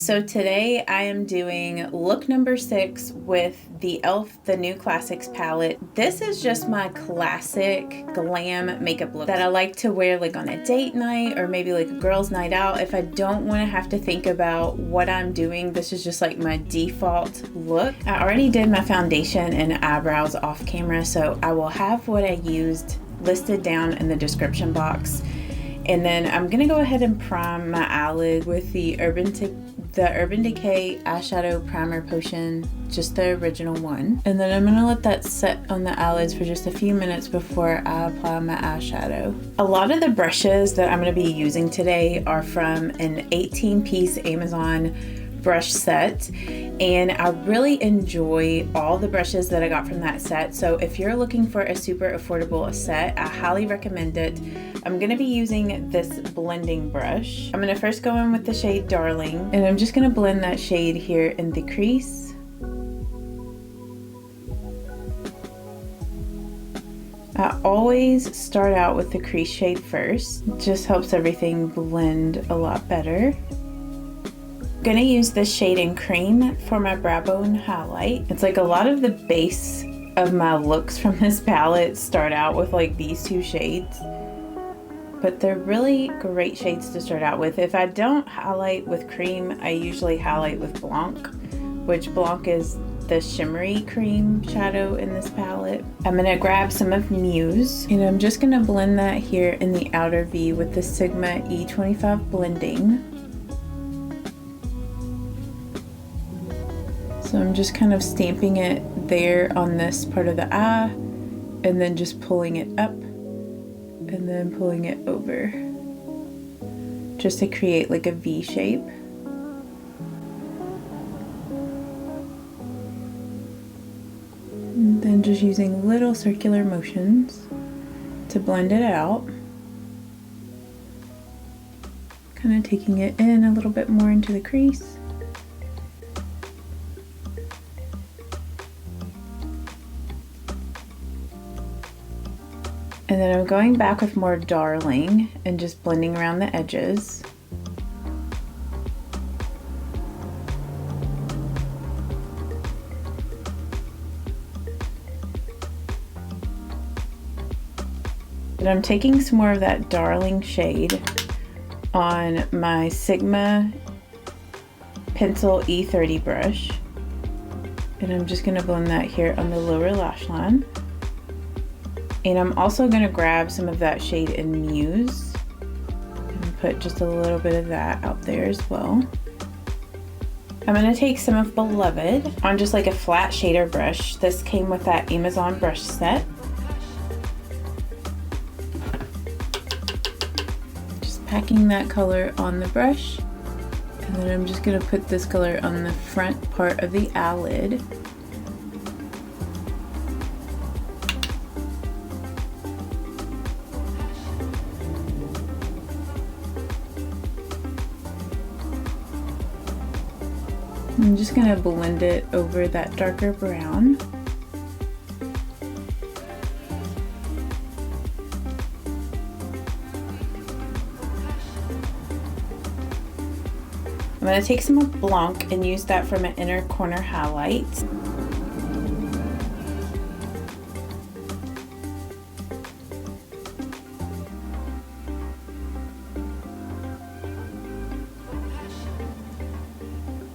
So today I am doing look number 6 with the e.l.f. the New Classics palette. This is just my classic glam makeup look that I like to wear like on a date night or maybe like a girls' night out. If I don't want to have to think about what I'm doing, this is just like my default look. I already did my foundation and eyebrows off camera, so I will have what I used listed down in the description box. And then I'm gonna go ahead and prime my eyelid with the Urban Decay eyeshadow primer potion, just the original one. And then I'm gonna let that set on the eyelids for just a few minutes before I apply my eyeshadow. A lot of the brushes that I'm gonna be using today are from an 18-piece Amazon brush set, and I really enjoy all the brushes that I got from that set. So if you're looking for a super affordable set, I highly recommend it. I'm gonna be using this blending brush. I'm gonna first go in with the shade Darling, and I'm just gonna blend that shade here in the crease. I always start out with the crease shade first. It just helps everything blend a lot better. I'm gonna use this shade in Cream for my brow bone highlight. It's like a lot of the base of my looks from this palette start out with like these two shades, but they're really great shades to start out with. If I don't highlight with Cream, I usually highlight with Blanc, which Blanc is the shimmery cream shadow in this palette. I'm gonna grab some of Muse, and I'm just gonna blend that here in the outer V with the Sigma E25 blending. So I'm just kind of stamping it there on this part of the eye, and then just pulling it up, and then pulling it over, just to create like a V shape. And then just using little circular motions to blend it out. Kind of taking it in a little bit more into the crease. And then I'm going back with more Darling and just blending around the edges. And I'm taking some more of that Darling shade on my Sigma Pencil E30 brush. And I'm just gonna blend that here on the lower lash line. And I'm also going to grab some of that shade in Muse and put just a little bit of that out there as well. I'm going to take some of Beloved on just like a flat shader brush. This came with that Amazon brush set. Just packing that color on the brush. And then I'm just going to put this color on the front part of the eyelid. I'm just going to blend it over that darker brown. I'm going to take some of Blanc and use that for my inner corner highlight.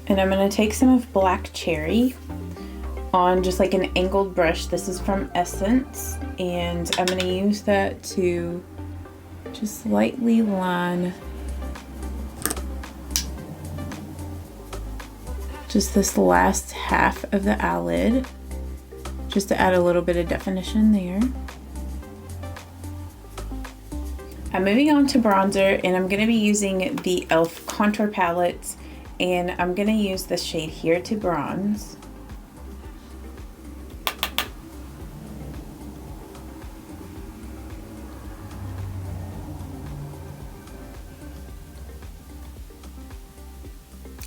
And I'm going to take some of Black Cherry on just like an angled brush. This is from Essence, and I'm going to use that to just lightly line just this last half of the eyelid, just to add a little bit of definition there. I'm moving on to bronzer, and I'm going to be using the e.l.f. contour palette. And I'm going to use this shade here to bronze.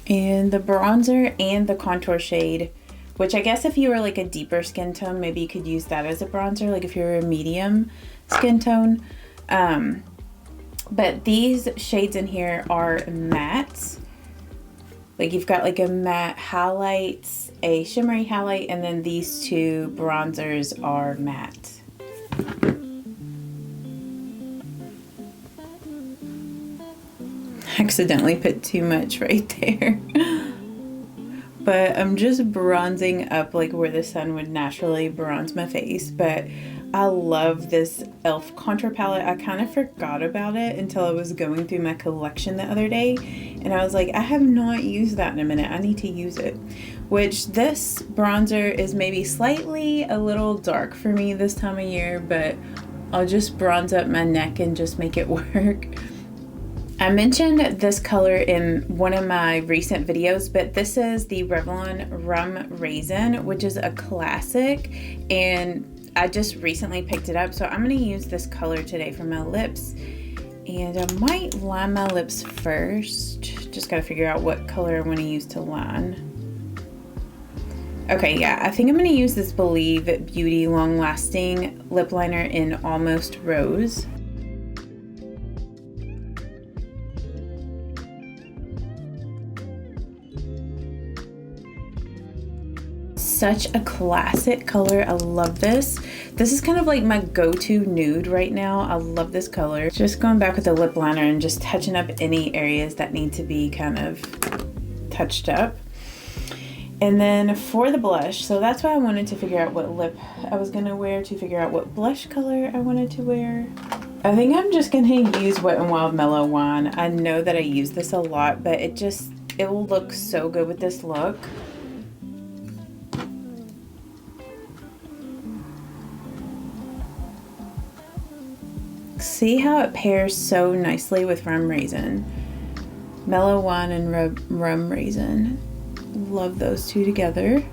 And the bronzer and the contour shade, which I guess if you were like a deeper skin tone, maybe you could use that as a bronzer, like if you're a medium skin tone. But these shades in here are matte. Like you've got like a matte highlights, a shimmery highlight, and then these two bronzers are matte. Accidentally put too much right there. But I'm just bronzing up like where the sun would naturally bronze my face. But I love this e.l.f. contour palette. I kind of forgot about it until I was going through my collection the other day. And I was like, I have not used that in a minute. I need to use it. Which this bronzer is maybe slightly a little dark for me this time of year. But I'll just bronze up my neck and just make it work. I mentioned this color in one of my recent videos, but this is the Revlon Rum Raisin, which is a classic, and I just recently picked it up, so I'm going to use this color today for my lips. And I might line my lips first. Just got to figure out what color I want to use to line. Okay, yeah, I think I'm going to use this Believe Beauty Long Lasting Lip Liner in Almost Rose. Such a classic color. I love this. This is kind of like my go-to nude right now. I love this color. Just going back with the lip liner and just touching up any areas that need to be kind of touched up. And then for the blush, so that's why I wanted to figure out what lip I was gonna wear to figure out what blush color I wanted to wear. I think I'm just gonna use Wet n Wild Mellow Wine. I know that I use this a lot, but it will look so good with this look. See how it pairs so nicely with Rum Raisin. Mellow Wine and Rum Raisin. Love those two together.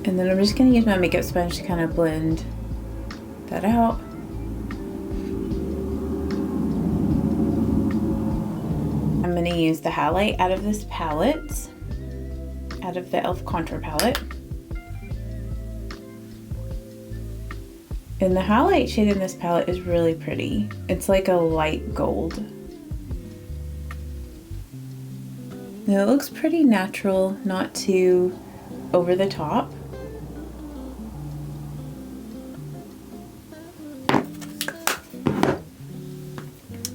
And then I'm just going to use my makeup sponge to kind of blend that out. I'm going to use the highlight out of this palette. Out of the e.l.f. contour palette. And the highlight shade in this palette is really pretty. It's like a light gold. And it looks pretty natural, not too over the top.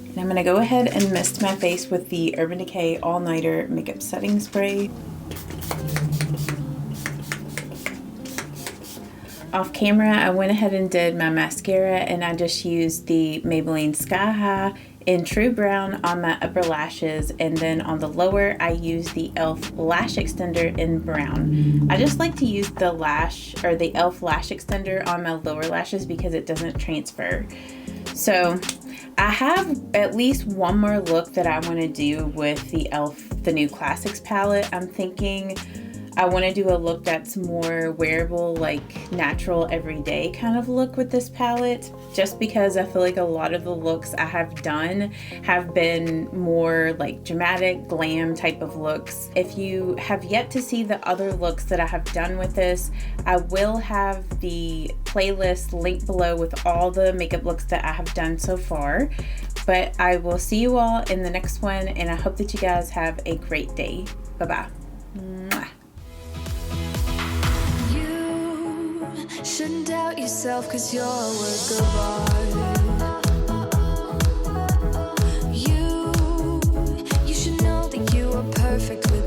And I'm gonna go ahead and mist my face with the Urban Decay All Nighter Makeup Setting Spray. Off camera, I went ahead and did my mascara, and I just used the Maybelline Sky High in True Brown on my upper lashes, and then on the lower I used the e.l.f. Lash Extender in Brown. I just like to use the e.l.f. Lash Extender on my lower lashes because it doesn't transfer. So I have at least one more look that I want to do with the e.l.f. The New Classics palette. I'm thinking I want to do a look that's more wearable, like natural everyday kind of look with this palette, just because I feel like a lot of the looks I have done have been more like dramatic glam type of looks. If you have yet to see the other looks that I have done with this, I will have the playlist linked below with all the makeup looks that I have done so far. But I will see you all in the next one, and I hope that you guys have a great day. Bye-bye. Mwah. Shouldn't doubt yourself, 'cause you're a work of art. You should know that you are perfect with